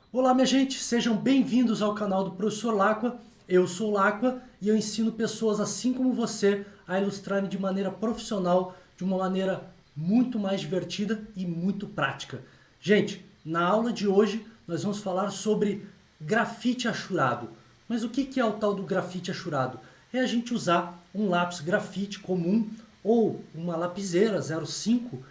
Olá, minha gente, sejam bem-vindos ao canal do Professor Laqua. Eu sou o Laqua e eu ensino pessoas assim como você a ilustrarem de maneira profissional, de uma maneira muito mais divertida e muito prática. Gente, na aula de hoje nós vamos falar sobre grafite achurado. Mas o que é o tal do grafite achurado? É a gente usar um lápis grafite comum ou uma lapiseira 05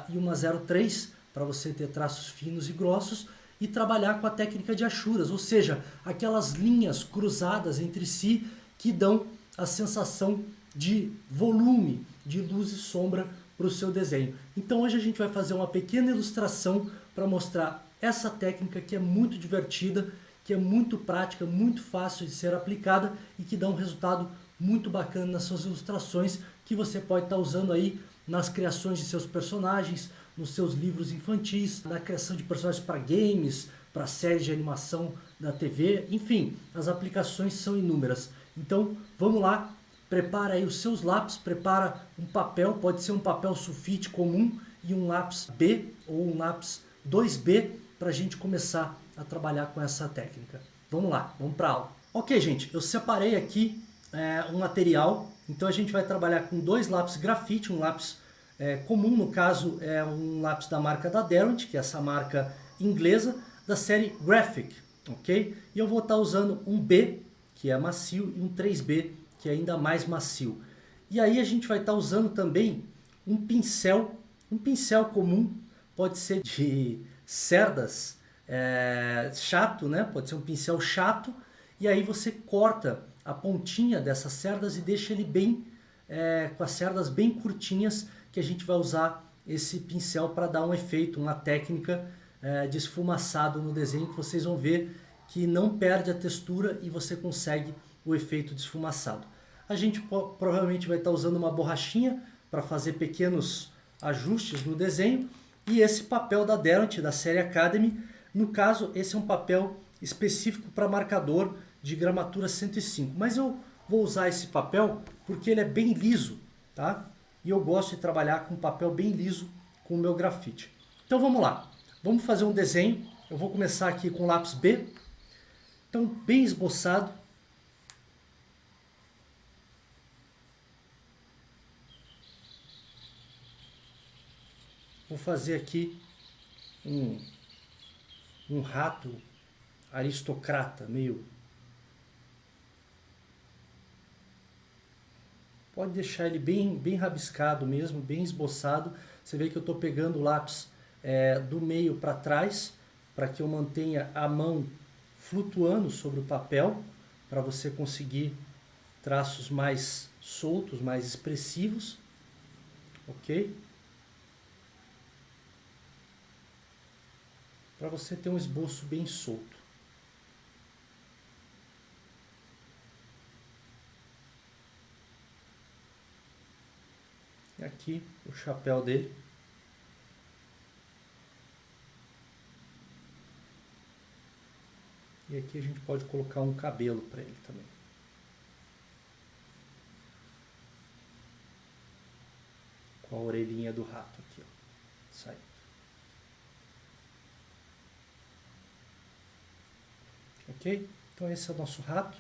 e uma 03 para você ter traços finos e grossos e trabalhar com a técnica de achuras, ou seja, aquelas linhas cruzadas entre si que dão a sensação de volume, de luz e sombra para o seu desenho. Então hoje a gente vai fazer uma pequena ilustração para mostrar essa técnica que é muito divertida, que é muito prática, muito fácil de ser aplicada e que dá um resultado muito bacana nas suas ilustrações que você pode estar usando aí nas criações de seus personagens, nos seus livros infantis, na criação de personagens para games, para séries de animação da TV, enfim, as aplicações são inúmeras. Então, vamos lá, prepara aí os seus lápis, prepara um papel, pode ser um papel sulfite comum e um lápis B ou um lápis 2B para a gente começar a trabalhar com essa técnica. Vamos lá, vamos para a aula. Ok, gente, eu separei aqui um material, então a gente vai trabalhar com dois lápis grafite, um lápis comum, no caso é um lápis da marca da Derwent, que é essa marca inglesa, da série Graphic, ok? E eu vou estar usando um B, que é macio, e um 3B, que é ainda mais macio. E aí a gente vai estar usando também um pincel comum, pode ser de cerdas, chato, né? Pode ser um pincel chato, e aí você corta a pontinha dessas cerdas e deixa ele bem, com as cerdas bem curtinhas, que a gente vai usar esse pincel para dar um efeito, uma técnica de esfumaçado no desenho, que vocês vão ver que não perde a textura e você consegue o efeito de esfumaçado. A gente provavelmente vai estar usando uma borrachinha para fazer pequenos ajustes no desenho e esse papel da Derwent, da série Academy. No caso, esse é um papel específico para marcador de gramatura 105, mas eu vou usar esse papel porque ele é bem liso, tá? E eu gosto de trabalhar com papel bem liso com o meu grafite. Então vamos lá, vamos fazer um desenho. Eu vou começar aqui com o lápis B, então bem esboçado. Vou fazer aqui um rato aristocrata, meio... Pode deixar ele bem rabiscado mesmo, bem esboçado. Você vê que eu estou pegando o lápis do meio para trás, para que eu mantenha a mão flutuando sobre o papel, para você conseguir traços mais soltos, mais expressivos, ok? Para você ter um esboço bem solto. E aqui o chapéu dele. E aqui a gente pode colocar um cabelo para ele também. Com a orelhinha do rato aqui, ó, saindo. Ok? Então esse é o nosso rato.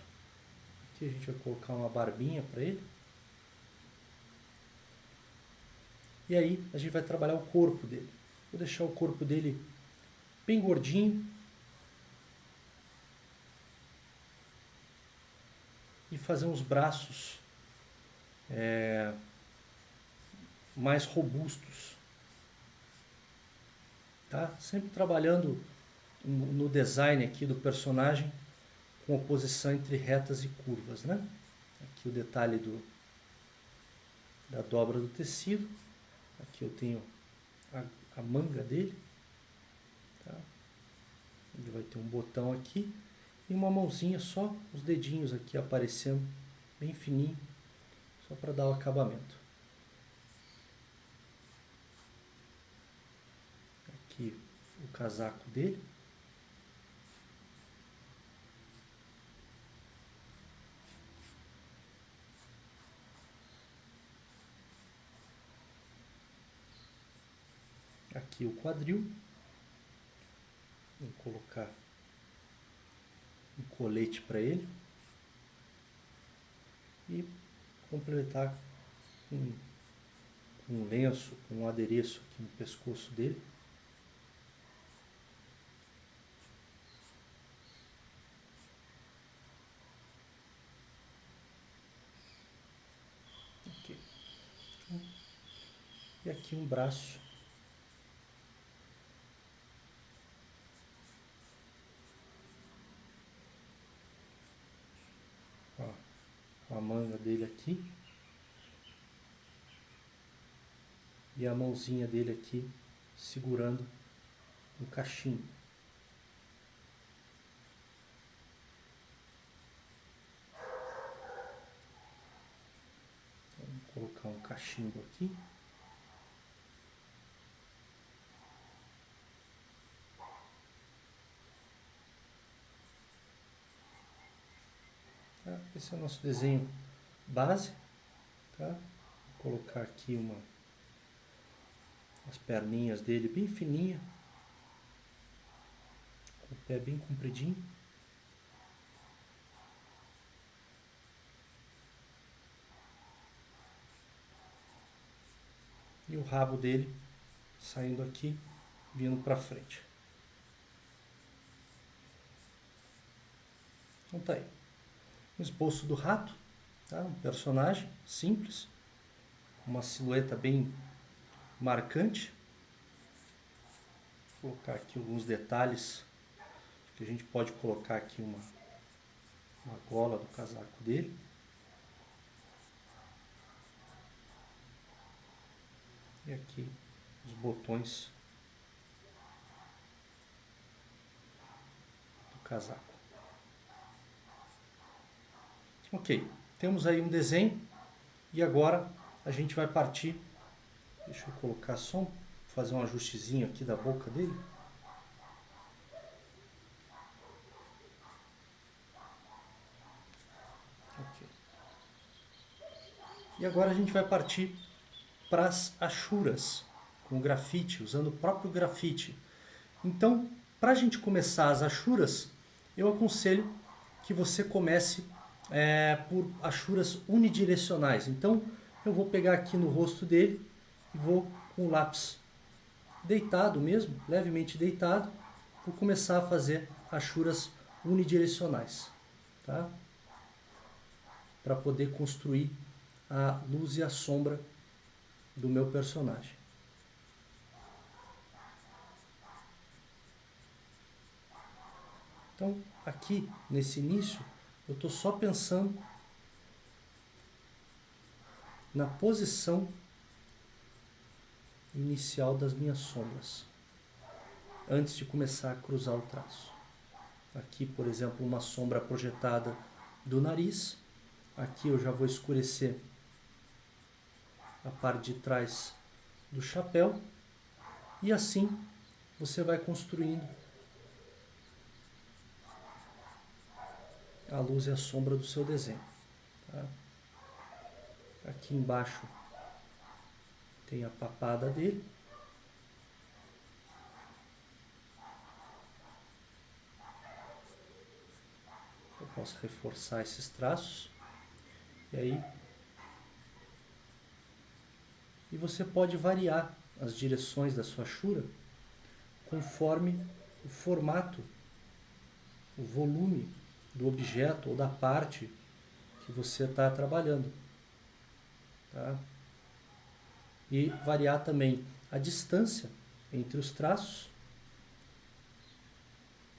Aqui a gente vai colocar uma barbinha para ele. E aí a gente vai trabalhar o corpo dele. Vou deixar o corpo dele bem gordinho. E fazer uns braços mais robustos. Tá? Sempre trabalhando no design aqui do personagem com oposição entre retas e curvas, né? Aqui o detalhe da dobra do tecido. Aqui eu tenho a manga dele. Tá? Ele vai ter um botão aqui e uma mãozinha só, os dedinhos aqui aparecendo bem fininho, só para dar o acabamento. Aqui o casaco dele. Aqui o quadril. Vou colocar colete para ele e completar com um lenço, com um adereço aqui no pescoço dele. Aqui. E aqui um braço. Ó, a manga dele aqui. E a mãozinha dele aqui segurando um cachimbo. Vamos colocar um cachimbo aqui. Tá? Esse é o nosso desenho base. Tá? Vou colocar aqui as perninhas dele bem fininha, com o pé bem compridinho. E o rabo dele saindo aqui, vindo para frente. Então tá aí. O esboço do rato, tá? Um personagem simples, uma silhueta bem marcante. Vou colocar aqui alguns detalhes que a gente pode colocar aqui uma gola do casaco dele. E aqui os botões do casaco. Ok, temos aí um desenho e agora a gente vai partir. Deixa eu colocar só, fazer um ajustezinho aqui da boca dele. Ok. E agora a gente vai partir para as achuras com grafite, usando o próprio grafite. Então, para a gente começar as achuras, eu aconselho que você comece por achuras unidirecionais. Então, eu vou pegar aqui no rosto dele e vou com o lápis deitado mesmo, levemente deitado, vou começar a fazer achuras unidirecionais, tá? Para poder construir a luz e a sombra do meu personagem. Então, aqui nesse início, eu estou só pensando na posição inicial das minhas sombras, antes de começar a cruzar o traço. Aqui, por exemplo, uma sombra projetada do nariz. Aqui eu já vou escurecer a parte de trás do chapéu. E assim você vai construindo a luz e a sombra do seu desenho. Tá? Aqui embaixo tem a papada dele. Eu posso reforçar esses traços. E você pode variar as direções da sua achura conforme o formato, o volume do objeto ou da parte que você está trabalhando. Tá? E variar também a distância entre os traços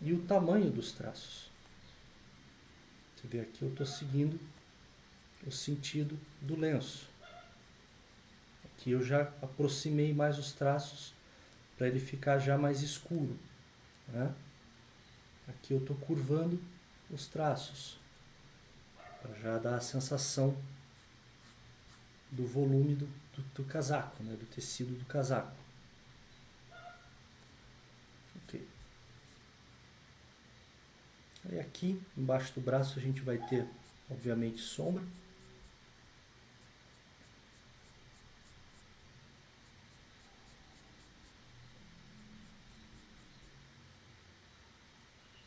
e o tamanho dos traços. Você vê aqui, eu estou seguindo o sentido do lenço. Aqui eu já aproximei mais os traços para ele ficar já mais escuro. Né? Aqui eu estou curvando os traços para já dar a sensação do volume do casaco, né? Do tecido do casaco. Ok. Aí aqui embaixo do braço a gente vai ter, obviamente, sombra.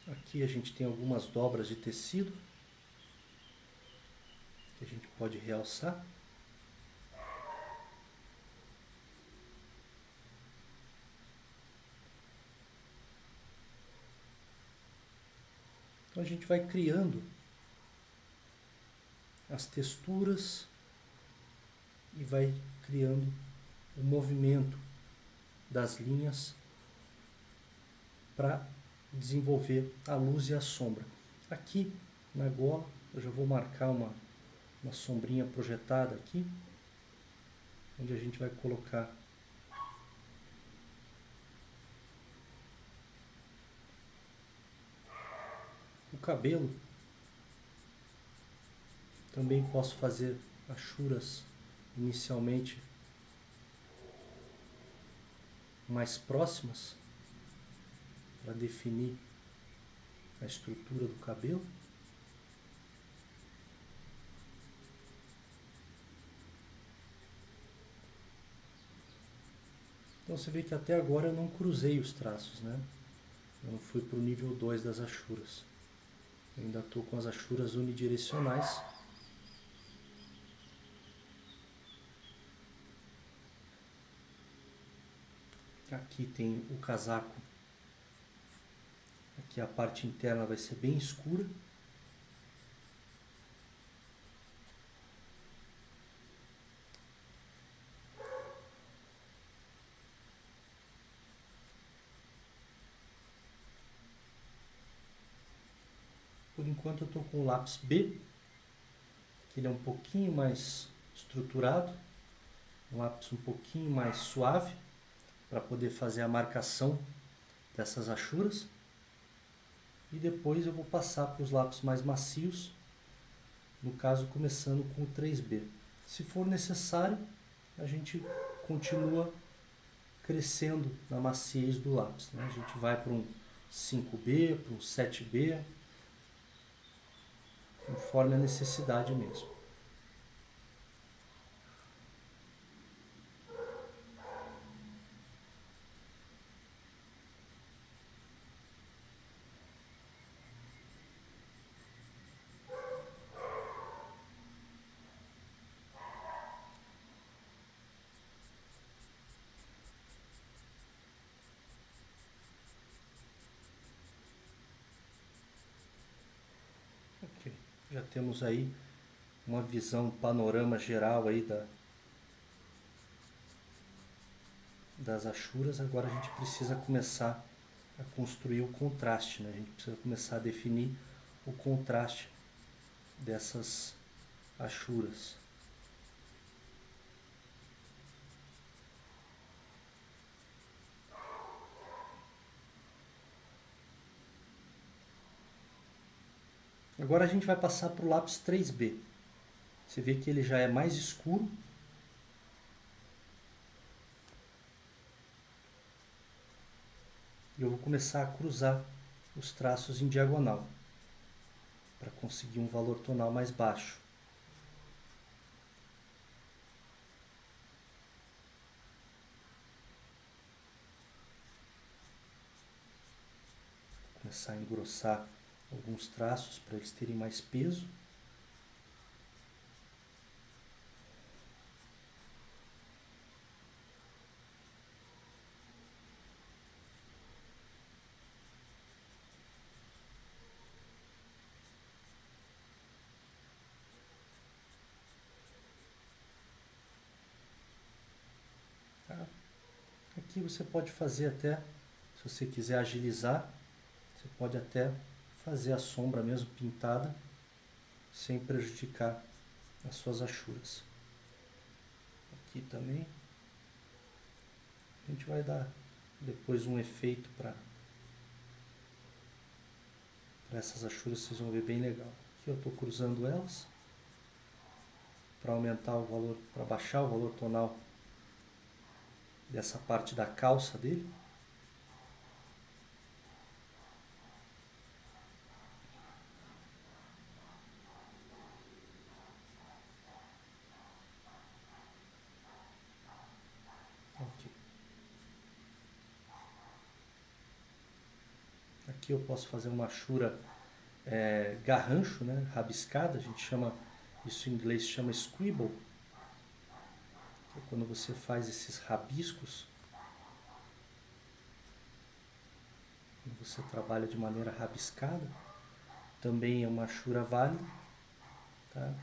Aqui a gente tem algumas dobras de tecido que a gente pode realçar. Então a gente vai criando as texturas e vai criando o movimento das linhas para desenvolver a luz e a sombra. Aqui na gola eu já vou marcar uma sombrinha projetada aqui, onde a gente vai colocar o cabelo. Também posso fazer achuras inicialmente mais próximas para definir a estrutura do cabelo. Então você vê que até agora eu não cruzei os traços, né? Eu não fui para o nível 2 das achuras. Eu ainda estou com as achuras unidirecionais. Aqui tem o casaco. Aqui a parte interna vai ser bem escura. Por enquanto eu estou com o lápis B, que ele é um pouquinho mais estruturado, um lápis um pouquinho mais suave, para poder fazer a marcação dessas achuras. E depois eu vou passar para os lápis mais macios, no caso começando com o 3B. Se for necessário, a gente continua crescendo na maciez do lápis, né? A gente vai para um 5B, para um 7B, conforme a necessidade mesmo. Ok, já temos aí uma visão, um panorama geral aí das achuras. Agora a gente precisa começar a construir o contraste, né? A gente precisa começar a definir o contraste dessas achuras. Agora a gente vai passar para o lápis 3B. Você vê que ele já é mais escuro. E eu vou começar a cruzar os traços em diagonal, para conseguir um valor tonal mais baixo. Vou começar a engrossar alguns traços para eles terem mais peso. Tá? Aqui você pode fazer até, se você quiser agilizar, você pode até fazer a sombra mesmo pintada, sem prejudicar as suas achuras. Aqui também. A gente vai dar depois um efeito para essas achuras, vocês vão ver bem legal. Aqui eu estou cruzando elas para aumentar o valor, para baixar o valor tonal dessa parte da calça dele. aqui eu posso fazer uma achura garrancho, né? Rabiscada, a gente chama, isso em inglês chama scribble, que é quando você faz esses rabiscos, quando você trabalha de maneira rabiscada, também é uma achura válida, tá?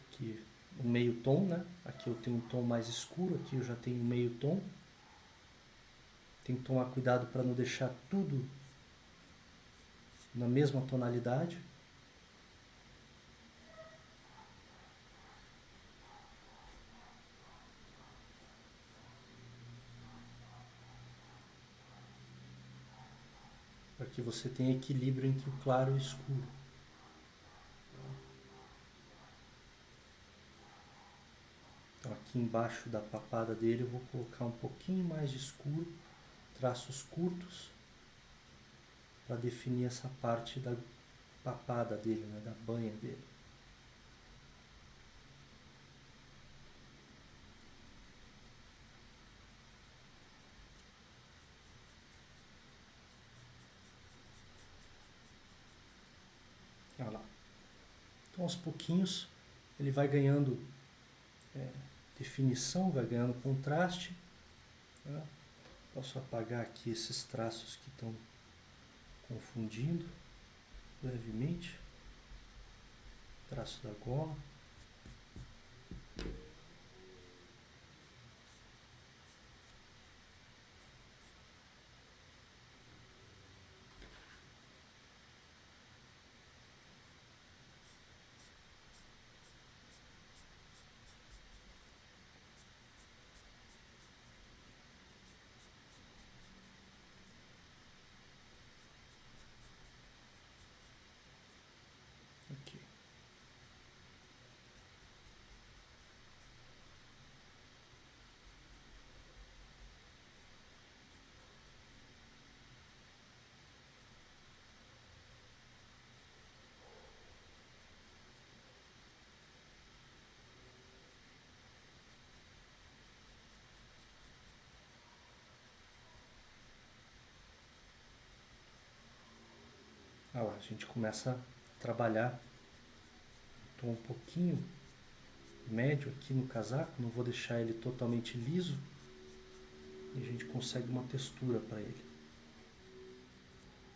Aqui o meio tom, né? Aqui eu tenho um tom mais escuro, aqui eu já tenho um meio tom. Tem que tomar cuidado para não deixar tudo na mesma tonalidade. Para que você tenha equilíbrio entre o claro e o escuro. Então aqui embaixo da papada dele eu vou colocar um pouquinho mais de escuro, traços curtos, para definir essa parte da papada dele, né, da banha dele. Olha lá. Então aos pouquinhos ele vai ganhando definição, vai ganhando contraste. Tá? Posso apagar aqui esses traços que estão confundindo levemente. Traço da gola. Aqui. Olha lá, a gente começa a trabalhar o tom um pouquinho médio aqui no casaco, não vou deixar ele totalmente liso, e a gente consegue uma textura para ele.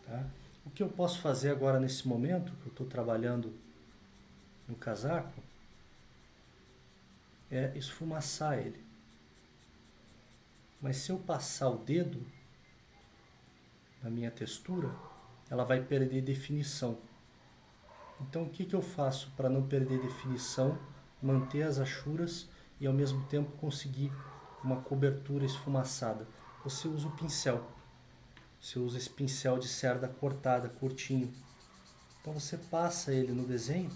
Tá? O que eu posso fazer agora nesse momento, que eu estou trabalhando no casaco, é esfumaçar ele. Mas se eu passar o dedo na minha textura, ela vai perder definição. Então o que eu faço para não perder definição, manter as achuras e ao mesmo tempo conseguir uma cobertura esfumaçada? Você usa o pincel. Você usa esse pincel de cerda cortada, curtinho. Então você passa ele no desenho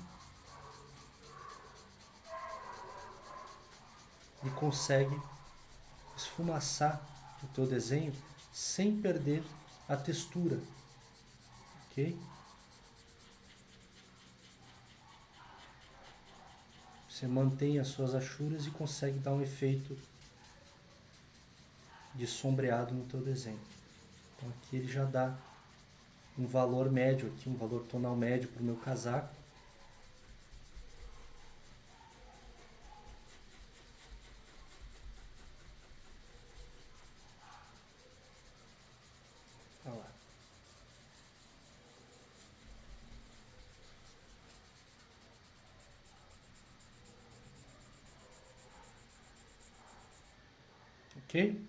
e consegue esfumaçar o teu desenho sem perder a textura. Ok? Você mantém as suas achuras e consegue dar um efeito de sombreado no teu desenho. Então aqui ele já dá um valor médio aqui, um valor tonal médio para o meu casaco. Olha lá. Ok?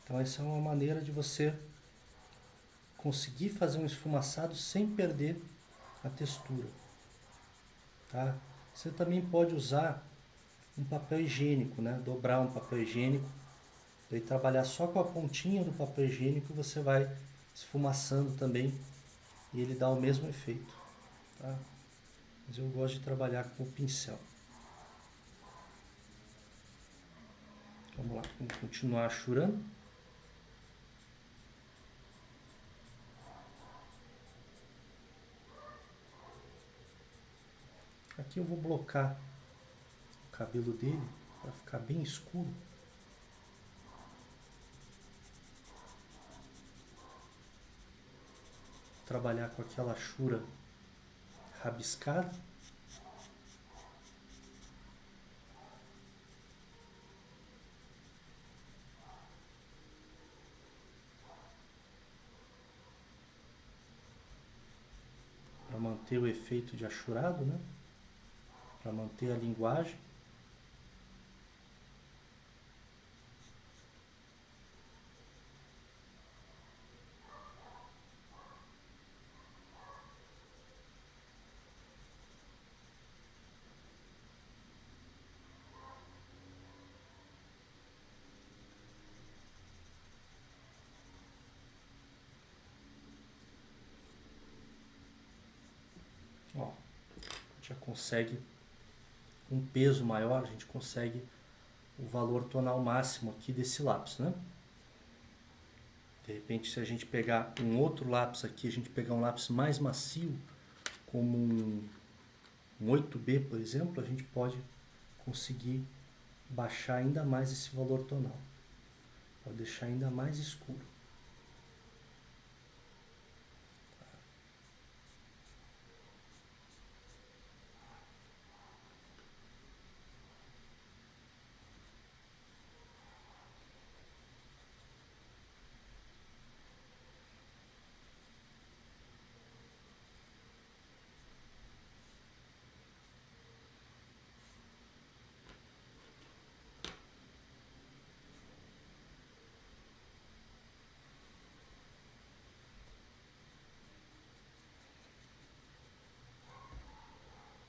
Então essa é uma maneira de você conseguir fazer um esfumaçado sem perder a textura. Tá? Você também pode usar um papel higiênico, né? Dobrar um papel higiênico, daí trabalhar só com a pontinha do papel higiênico, você vai esfumaçando também e ele dá o mesmo efeito. Tá? Mas eu gosto de trabalhar com o pincel. Vamos lá, vamos continuar achurando. Aqui eu vou blocar o cabelo dele para ficar bem escuro. Trabalhar com aquela achura rabiscada. Para manter o efeito de achurado, né? Para manter a linguagem. Ó, a gente já consegue um peso maior, a gente consegue o valor tonal máximo aqui desse lápis, né? De repente, se a gente pegar um outro lápis aqui, a gente pegar um lápis mais macio, como um 8B, por exemplo, a gente pode conseguir baixar ainda mais esse valor tonal. Pode deixar ainda mais escuro.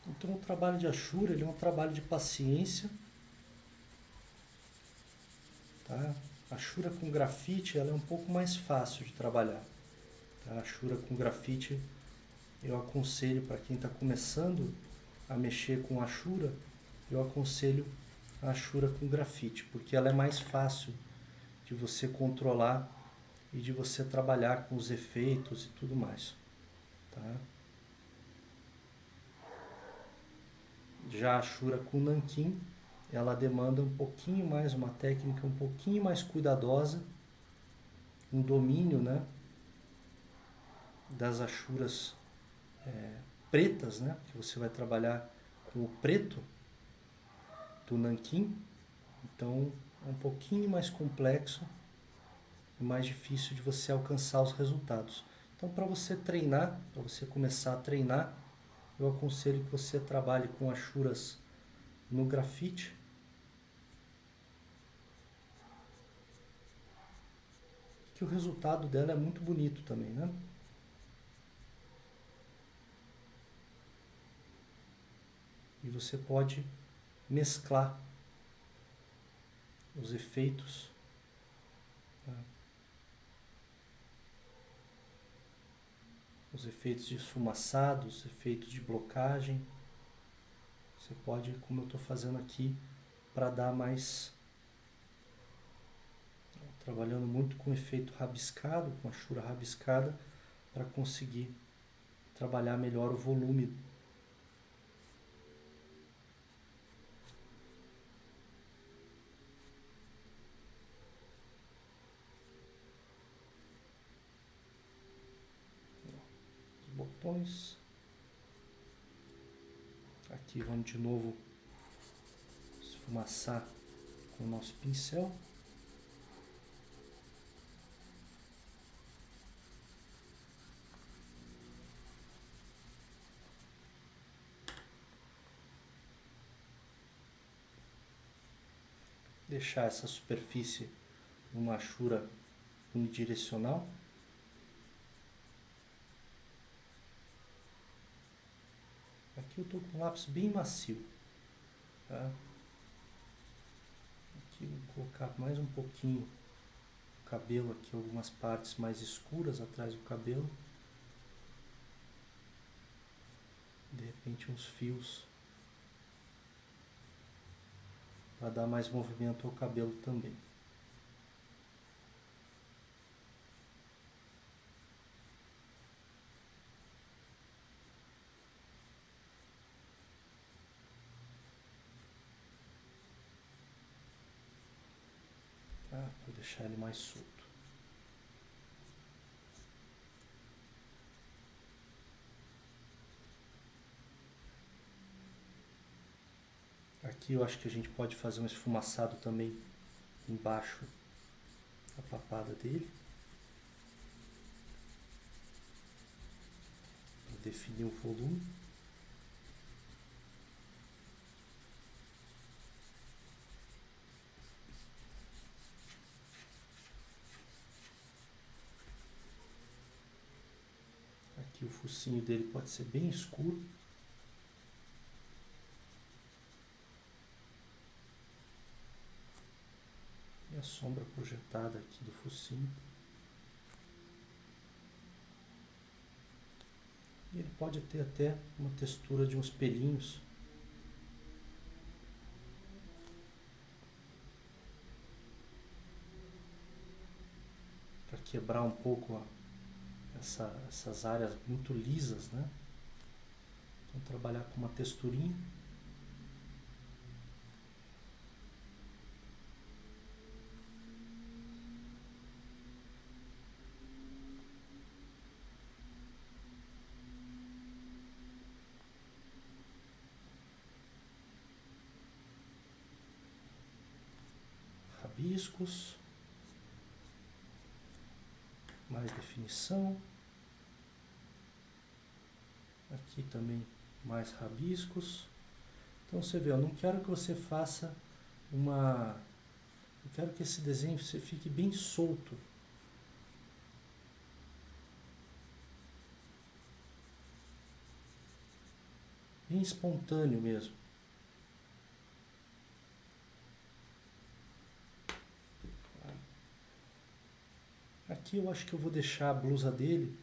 Então o trabalho de Ashura, ele é um trabalho de paciência, tá? A Ashura com grafite, ela é um pouco mais fácil de trabalhar, tá? A Ashura com grafite, eu aconselho para quem está começando a mexer com Ashura, eu aconselho a Ashura com grafite, porque ela é mais fácil de você controlar e de você trabalhar com os efeitos e tudo mais, tá? Já a Ashura com nanquim, ela demanda um pouquinho mais, uma técnica um pouquinho mais cuidadosa, um domínio, né, das Ashuras pretas, né, que você vai trabalhar com o preto do nanquim, então é um pouquinho mais complexo e mais difícil de você alcançar os resultados. Então, para você treinar, para você começar a treinar, eu aconselho que você trabalhe com Ashuras no grafite, que o resultado dela é muito bonito também, né? E você pode mesclar os efeitos, tá? Os efeitos de esfumaçado, os efeitos de blocagem. Você pode, como eu estou fazendo aqui, para dar mais... Trabalhando muito com efeito rabiscado, com Ashura rabiscada, para conseguir trabalhar melhor o volume. Os botões. Aqui vamos de novo esfumaçar com o nosso pincel. Deixar essa superfície numa Ashura unidirecional. Aqui eu estou com um lápis bem macio, tá? Aqui eu vou colocar mais um pouquinho o cabelo aqui, algumas partes mais escuras atrás do cabelo. De repente uns fios para dar mais movimento ao cabelo também. deixar ele mais solto. Aqui eu acho que a gente pode fazer um esfumaçado também embaixo da papada dele, para definir o volume. Aqui o focinho dele pode ser bem escuro. E a sombra projetada aqui do focinho. E ele pode ter até uma textura de uns pelinhos. Para quebrar um pouco essas áreas muito lisas, né? Então trabalhar com uma texturinha. Rabiscos, mais definição, aqui também mais rabiscos. Então você vê, eu não quero que você faça eu quero que esse desenho você fique bem solto. Bem espontâneo mesmo. Aqui eu acho que eu vou deixar a blusa dele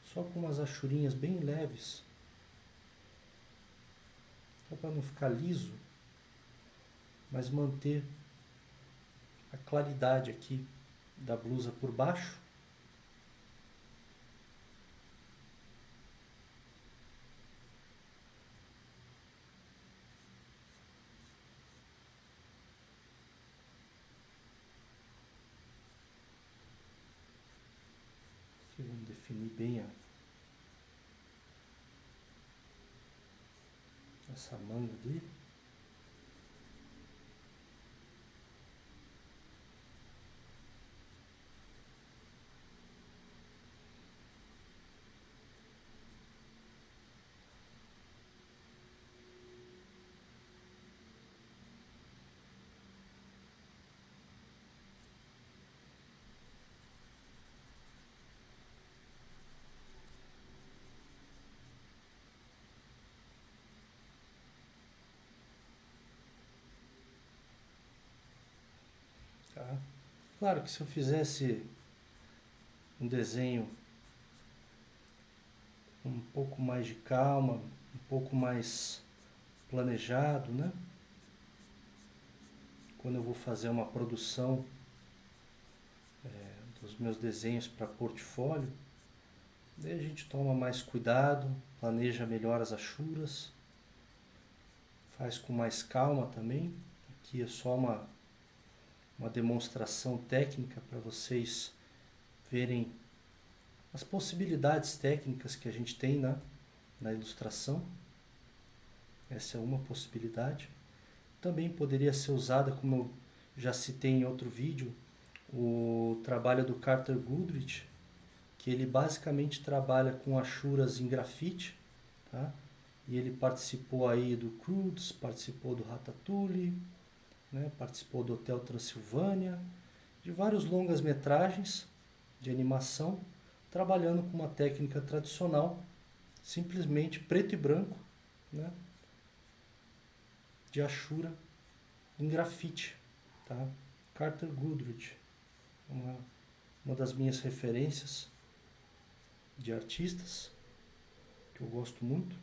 só com umas achurinhas bem leves. Só para não ficar liso, mas manter a claridade aqui da blusa por baixo. Aqui vamos definir bem essa manga dele. Tá? Claro que se eu fizesse um desenho um pouco mais de calma, um pouco mais planejado, né? Quando eu vou fazer uma produção dos meus desenhos para portfólio, daí a gente toma mais cuidado, planeja melhor as achuras, faz com mais calma também. Aqui é só uma demonstração técnica para vocês verem as possibilidades técnicas que a gente tem na ilustração. Essa é uma possibilidade. Também poderia ser usada, como eu já citei em outro vídeo, o trabalho do Carter Goodrich, que ele basicamente trabalha com achuras em grafite, tá? E ele participou aí do Croods, participou do Ratatouille, né? Participou do Hotel Transilvânia, de vários longas-metragens de animação, trabalhando com uma técnica tradicional, simplesmente preto e branco, né? De achura em grafite, tá? Carter Goodrich, uma das minhas referências de artistas, que eu gosto muito.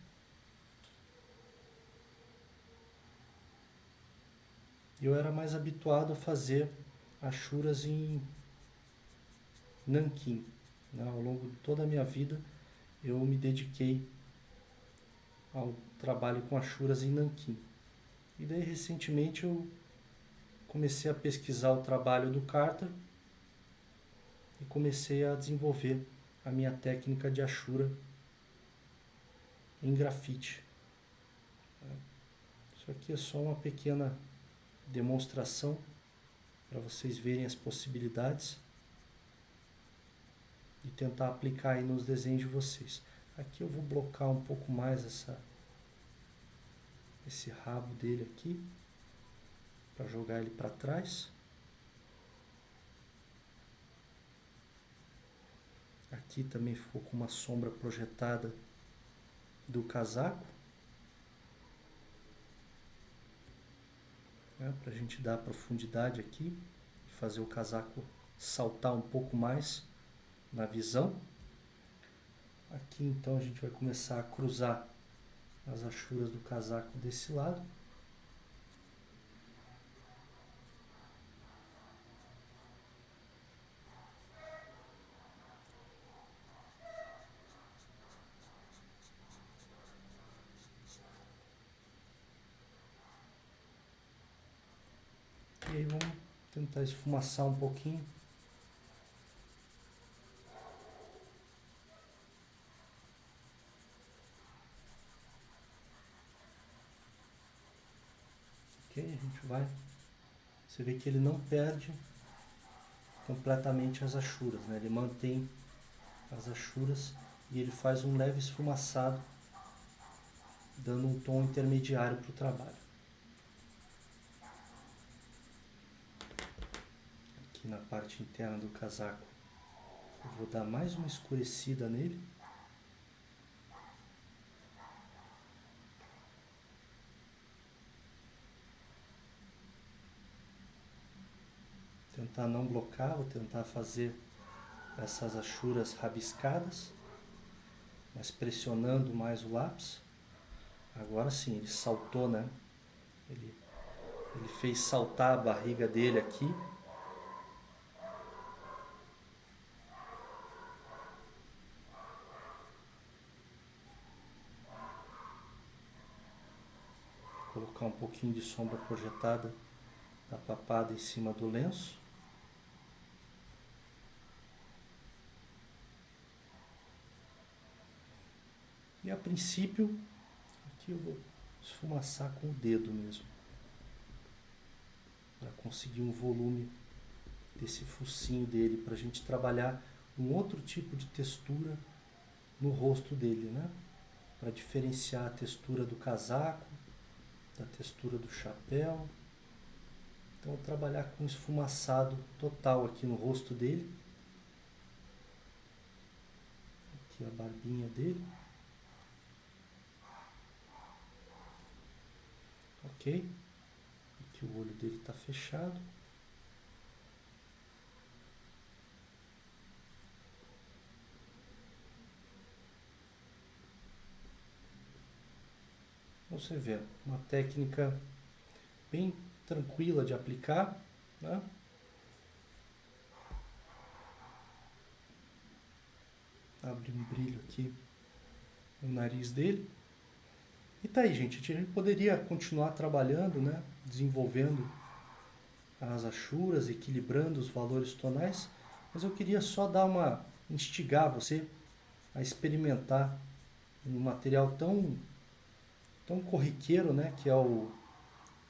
Eu era mais habituado a fazer achuras em nanquim, né? Ao longo de toda a minha vida eu me dediquei ao trabalho com achuras em nanquim. E daí recentemente eu comecei a pesquisar o trabalho do Carter e comecei a desenvolver a minha técnica de Ashura em grafite. Isso aqui é só uma pequena demonstração para vocês verem as possibilidades e tentar aplicar aí nos desenhos de vocês. Aqui eu vou blocar um pouco mais esse rabo dele aqui, para jogar ele para trás. Aqui também ficou com uma sombra projetada do casaco, né, para a gente dar profundidade aqui e fazer o casaco saltar um pouco mais na visão. Aqui então a gente vai começar a cruzar as achuras do casaco desse lado. E aí vamos tentar esfumaçar um pouquinho. Ok, a gente vai. Você vê que ele não perde completamente as achuras, né? Ele mantém as achuras e ele faz um leve esfumaçado, dando um tom intermediário para o trabalho. Aqui na parte interna do casaco eu vou dar mais uma escurecida nele. Tentar não blocar, vou tentar fazer essas achuras rabiscadas, mas pressionando mais o lápis. Agora sim, ele saltou, né? Ele fez saltar a barriga dele aqui. Vou colocar um pouquinho de sombra projetada da papada em cima do lenço. E a princípio, aqui eu vou esfumaçar com o dedo mesmo, para conseguir um volume desse focinho dele, para a gente trabalhar um outro tipo de textura no rosto dele, né? Para diferenciar a textura do casaco, da textura do chapéu. Então, vou trabalhar com esfumaçado total aqui no rosto dele. Aqui a barbinha dele. Ok? Aqui o olho dele está fechado. Você vê, uma técnica bem tranquila de aplicar, né? Abre um brilho aqui no nariz dele. E tá aí, gente. A gente poderia continuar trabalhando, né? Desenvolvendo as achuras, equilibrando os valores tonais, mas eu queria só instigar você a experimentar um material tão corriqueiro, né? Que é o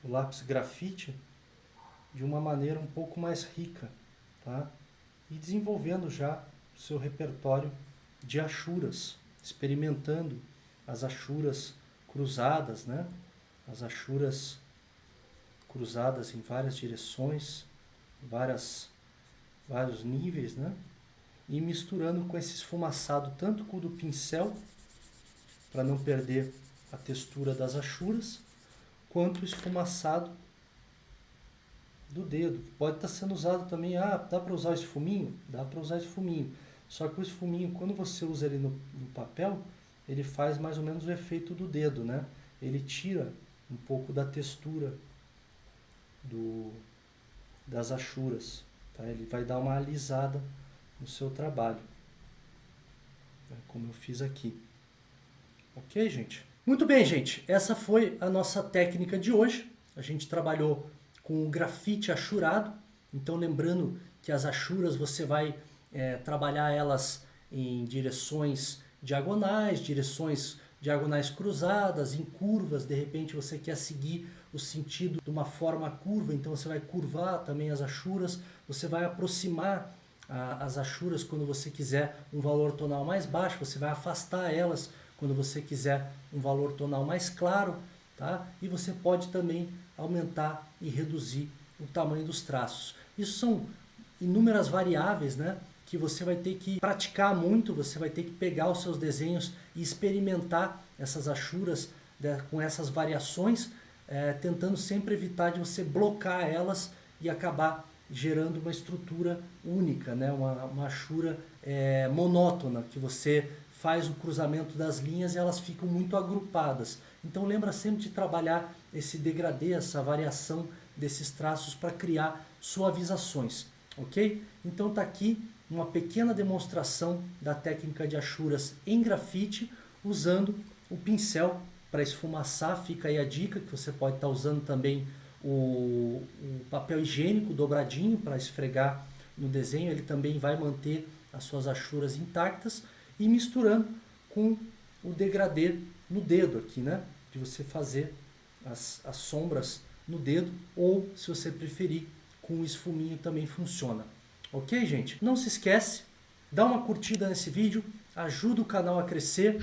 lápis grafite, de uma maneira um pouco mais rica, tá? E desenvolvendo já o seu repertório de achuras, experimentando as achuras cruzadas, né? As achuras cruzadas em várias direções, vários níveis, né? E misturando com esse esfumaçado, tanto com o do pincel, para não perder a textura das achuras, quanto o esfumaçado do dedo. Pode estar sendo usado também, dá para usar esse fuminho? Dá para usar esse fuminho. Só que o esfuminho, quando você usa ele no papel, ele faz mais ou menos o efeito do dedo, né? Ele tira um pouco da textura das achuras, tá? Ele vai dar uma alisada no seu trabalho, né? Como eu fiz aqui. Ok, gente? Muito bem, gente. Essa foi a nossa técnica de hoje. A gente trabalhou com o grafite achurado. Então, lembrando que as achuras você vai trabalhar elas em direções diagonais cruzadas, em curvas. De repente você quer seguir o sentido de uma forma curva, então você vai curvar também as achuras, você vai aproximar as achuras quando você quiser um valor tonal mais baixo, você vai afastar elas quando você quiser um valor tonal mais claro, tá? E você pode também aumentar e reduzir o tamanho dos traços. Isso são inúmeras variáveis, né, que você vai ter que praticar muito, você vai ter que pegar os seus desenhos e experimentar essas achuras com essas variações, tentando sempre evitar de você blocar elas e acabar gerando uma estrutura única, né, uma achura monótona, que você faz o cruzamento das linhas e elas ficam muito agrupadas. Então lembra sempre de trabalhar esse degradê, essa variação desses traços para criar suavizações, ok? Então tá aqui uma pequena demonstração da técnica de achuras em grafite usando o pincel para esfumaçar. Fica aí a dica que você pode estar usando também o papel higiênico dobradinho para esfregar no desenho, ele também vai manter as suas achuras intactas, e misturando com o degradê no dedo aqui, né? De você fazer as sombras no dedo, ou se você preferir com o esfuminho também funciona. Ok, gente? Não se esquece, dá uma curtida nesse vídeo, ajuda o canal a crescer.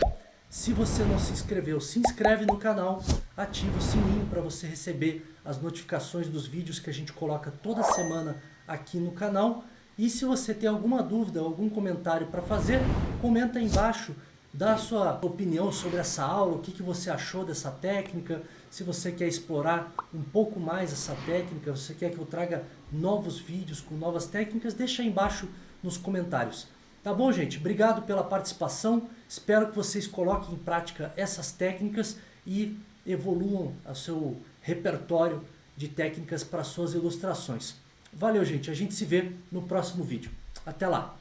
Se você não se inscreveu, se inscreve no canal, ativa o sininho para você receber as notificações dos vídeos que a gente coloca toda semana aqui no canal. E se você tem alguma dúvida, algum comentário para fazer, comenta aí embaixo, dá a sua opinião sobre essa aula, o que você achou dessa técnica. Se você quer explorar um pouco mais essa técnica, você quer que eu traga novos vídeos com novas técnicas, deixa aí embaixo nos comentários. Tá bom, gente? Obrigado pela participação. Espero que vocês coloquem em prática essas técnicas e evoluam o seu repertório de técnicas para suas ilustrações. Valeu, gente. A gente se vê no próximo vídeo. Até lá!